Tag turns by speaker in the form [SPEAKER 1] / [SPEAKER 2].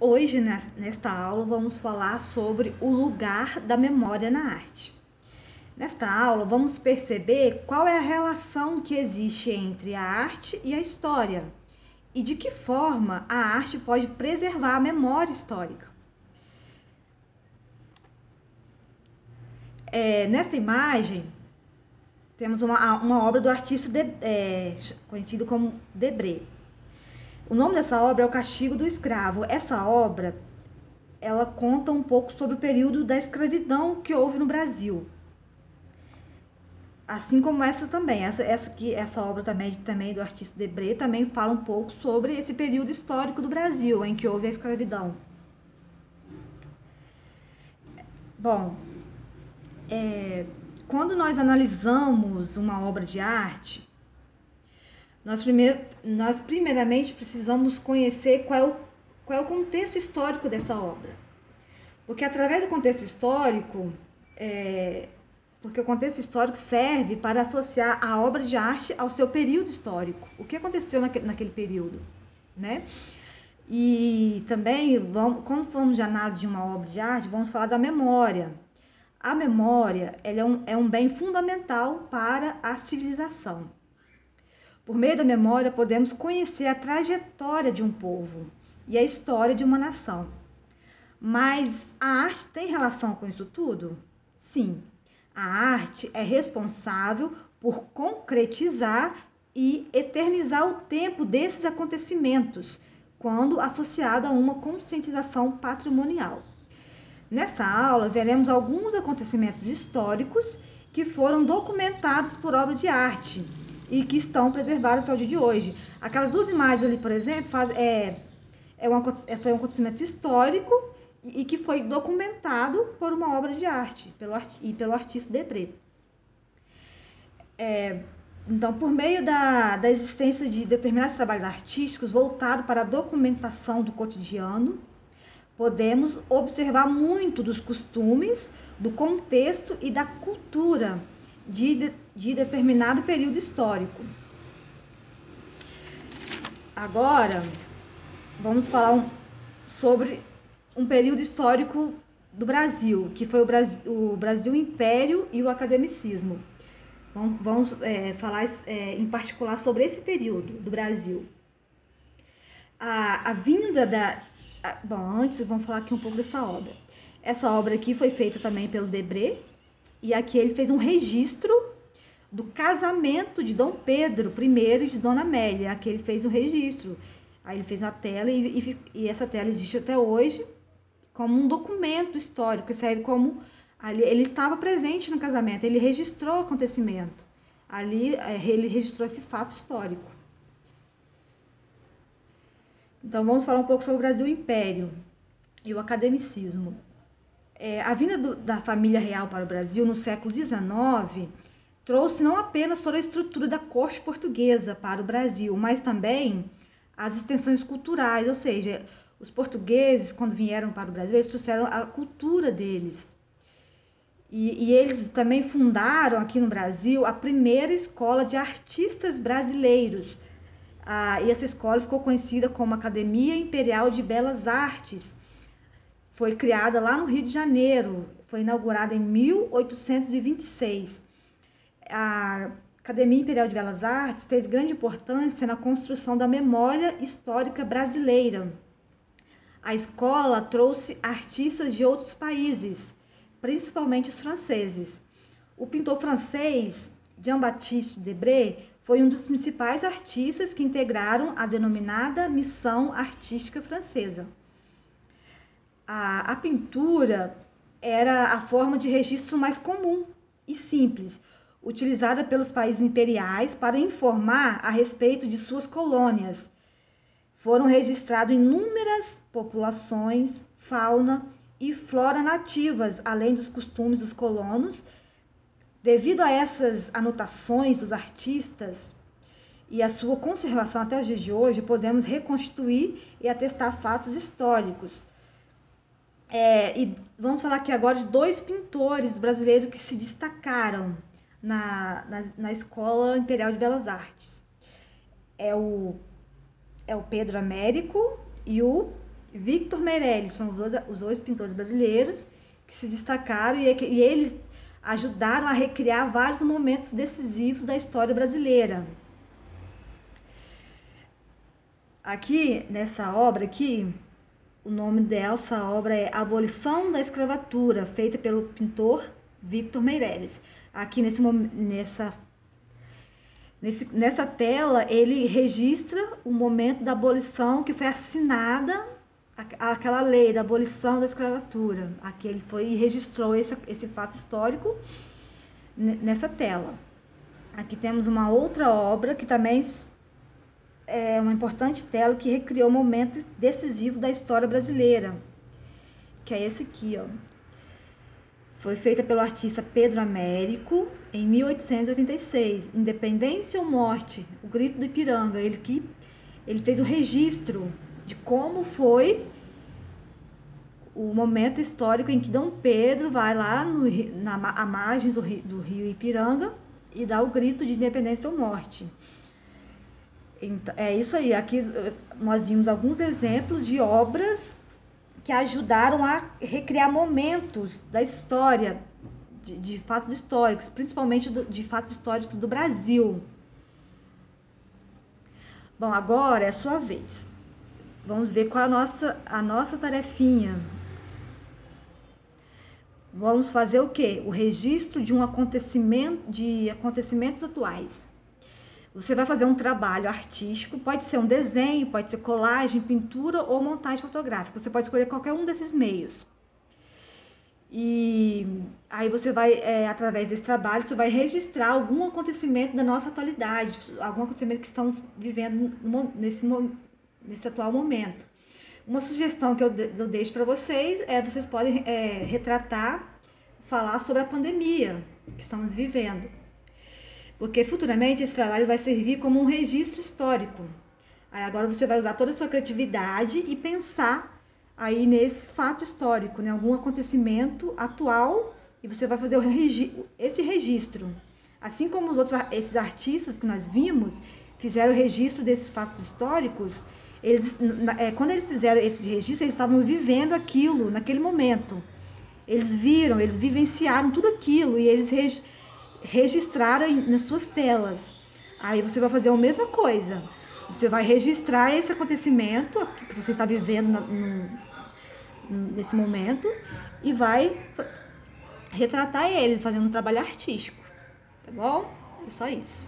[SPEAKER 1] Hoje, nesta aula, vamos falar sobre o lugar da memória na arte. Nesta aula, vamos perceber qual é a relação que existe entre a arte e a história e de que forma a arte pode preservar a memória histórica. Nessa imagem, temos uma obra do artista conhecido como Debré. O nome dessa obra é O Castigo do Escravo. Essa obra ela conta um pouco sobre o período da escravidão que houve no Brasil. Assim como essa também, essa obra também do artista Debré também fala um pouco sobre esse período histórico do Brasil em que houve a escravidão. Bom, quando nós analisamos uma obra de arte, nós primeiramente precisamos conhecer qual é o contexto histórico dessa obra. Porque através do contexto histórico, porque o contexto histórico serve para associar a obra de arte ao seu período histórico. O que aconteceu naquele período, né? E também, quando falamos de análise de uma obra de arte, vamos falar da memória. A memória ela é um bem fundamental para a civilização. Por meio da memória, podemos conhecer a trajetória de um povo e a história de uma nação. Mas a arte tem relação com isso tudo? Sim. A arte é responsável por concretizar e eternizar o tempo desses acontecimentos, quando associada a uma conscientização patrimonial. Nessa aula, veremos alguns acontecimentos históricos que foram documentados por obra de arte e que estão preservados até o dia de hoje. Aquelas duas imagens ali, por exemplo, foi um acontecimento histórico e que foi documentado por uma obra de arte pelo artista Debré. Então, por meio da existência de determinados trabalhos artísticos voltados para a documentação do cotidiano, podemos observar muito dos costumes, do contexto e da cultura de determinado período histórico. Agora, vamos falar sobre um período histórico do Brasil, que foi o Brasil Império e o academicismo. Vamos falar em particular sobre esse período do Brasil. A vinda da... Bom, antes vamos falar aqui um pouco dessa obra. Essa obra aqui foi feita também pelo Debré, e aqui ele fez um registro do casamento de Dom Pedro I e de Dona Amélia. Aqui ele fez um registro. Aí ele fez uma tela e essa tela existe até hoje como um documento histórico, que serve como... Ali, ele estava presente no casamento, ele registrou o acontecimento. Ali ele registrou esse fato histórico. Então vamos falar um pouco sobre o Brasil Império e o academicismo. A vinda da família real para o Brasil no século XIX trouxe não apenas toda a estrutura da corte portuguesa para o Brasil, mas também as extensões culturais, ou seja, os portugueses, quando vieram para o Brasil, eles trouxeram a cultura deles. E eles também fundaram aqui no Brasil a primeira escola de artistas brasileiros. E essa escola ficou conhecida como Academia Imperial de Belas Artes. Foi criada lá no Rio de Janeiro, foi inaugurada em 1826. A Academia Imperial de Belas Artes teve grande importância na construção da memória histórica brasileira. A escola trouxe artistas de outros países, principalmente os franceses. O pintor francês Jean-Baptiste Debré foi um dos principais artistas que integraram a denominada missão artística francesa. A pintura era a forma de registro mais comum e simples, utilizada pelos países imperiais para informar a respeito de suas colônias. Foram registradas inúmeras populações, fauna e flora nativas, além dos costumes dos colonos. Devido a essas anotações dos artistas e a sua conservação até os dias de hoje, podemos reconstituir e atestar fatos históricos. E vamos falar aqui agora de dois pintores brasileiros que se destacaram na Escola Imperial de Belas Artes. É o Pedro Américo e o Victor Meirelles, são os dois pintores brasileiros que se destacaram e eles ajudaram a recriar vários momentos decisivos da história brasileira. Aqui, nessa obra aqui, o nome dessa obra é Abolição da Escravatura, feita pelo pintor Victor Meirelles. Aqui nessa tela, ele registra o momento da abolição que foi assinada, aquela lei da abolição da escravatura. Aqui ele foi e registrou esse fato histórico nessa tela. Aqui temos uma outra obra que também é uma importante tela que recriou momentos decisivos da história brasileira, que é esse aqui, ó. Foi feita pelo artista Pedro Américo em 1886, Independência ou Morte, o Grito do Ipiranga. Ele fez o registro de como foi o momento histórico em que Dom Pedro vai lá à margem do rio Ipiranga e dá o grito de independência ou morte. Então, é isso aí. Aqui nós vimos alguns exemplos de obras que ajudaram a recriar momentos da história, de fatos históricos, principalmente de fatos históricos do Brasil. Bom, agora é a sua vez. Vamos ver qual é a nossa tarefinha. Vamos fazer o quê? O registro de acontecimentos atuais. Você vai fazer um trabalho artístico, pode ser um desenho, pode ser colagem, pintura ou montagem fotográfica. Você pode escolher qualquer um desses meios. E aí você vai, através desse trabalho, você vai registrar algum acontecimento da nossa atualidade, algum acontecimento que estamos vivendo nesse atual momento. Uma sugestão que eu deixo para vocês vocês podem falar sobre a pandemia que estamos vivendo. Porque futuramente esse trabalho vai servir como um registro histórico. Aí agora você vai usar toda a sua criatividade e pensar aí nesse fato histórico, né? Algum acontecimento atual, e você vai fazer esse registro. Assim como esses artistas que nós vimos fizeram o registro desses fatos históricos, quando eles fizeram esse registro, eles estavam vivendo aquilo naquele momento. Eles viram, eles vivenciaram tudo aquilo e eles registraram nas suas telas. Aí você vai fazer a mesma coisa. Você vai registrar esse acontecimento que você está vivendo nesse momento e vai retratar ele, fazendo um trabalho artístico. Tá bom? É só isso.